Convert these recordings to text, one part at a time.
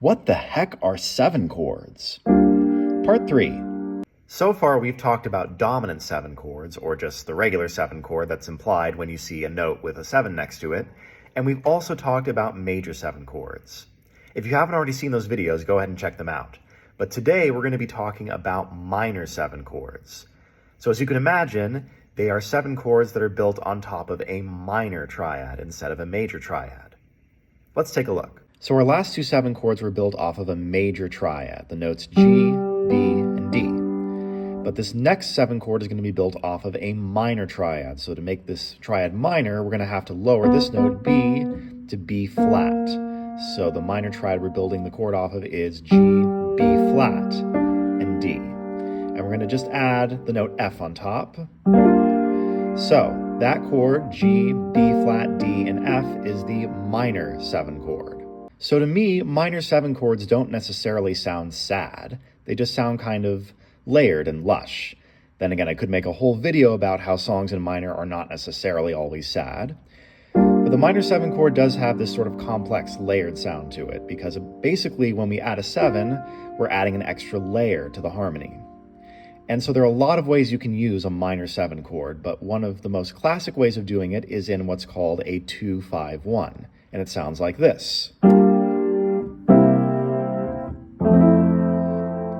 What the heck are 7 chords? Part 3. So far we've talked about dominant 7 chords, or just the regular 7 chord that's implied when you see a note with a 7 next to it, and we've also talked about major 7 chords. If you haven't already seen those videos, go ahead and check them out. But today we're going to be talking about minor 7 chords. So as you can imagine, they are 7 chords that are built on top of a minor triad instead of a major triad. Let's take a look. So our last 2 7 chords were built off of a major triad, the notes G, B, and D. But this next 7 chord is going to be built off of a minor triad. So to make this triad minor, we're going to have to lower this note B to B flat. So the minor triad we're building the chord off of is G, B flat, and D. And we're going to just add the note F on top. So that chord, G, B flat, D, and F, is the minor 7 chord. So to me, minor 7 chords don't necessarily sound sad. They just sound kind of layered and lush. Then again, I could make a whole video about how songs in minor are not necessarily always sad. But the minor 7 chord does have this sort of complex layered sound to it, because basically when we add a 7, we're adding an extra layer to the harmony. And so there are a lot of ways you can use a minor 7 chord, but one of the most classic ways of doing it is in what's called a 2-5-1, and it sounds like this.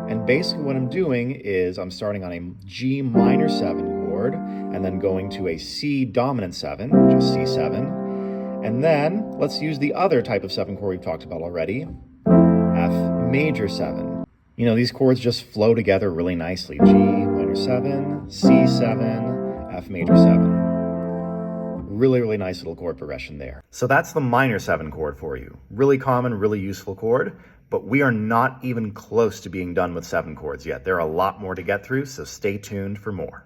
And basically what I'm doing is I'm starting on a G minor 7 chord, and then going to a C dominant 7, just C7, and then let's use the other type of 7 chord we've talked about already, F major 7. You know, these chords just flow together really nicely. G minor 7, C7, F major 7. Really, really nice little chord progression there. So that's the minor 7 chord for you. Really common, really useful chord, but we are not even close to being done with 7 chords yet. There are a lot more to get through, so stay tuned for more.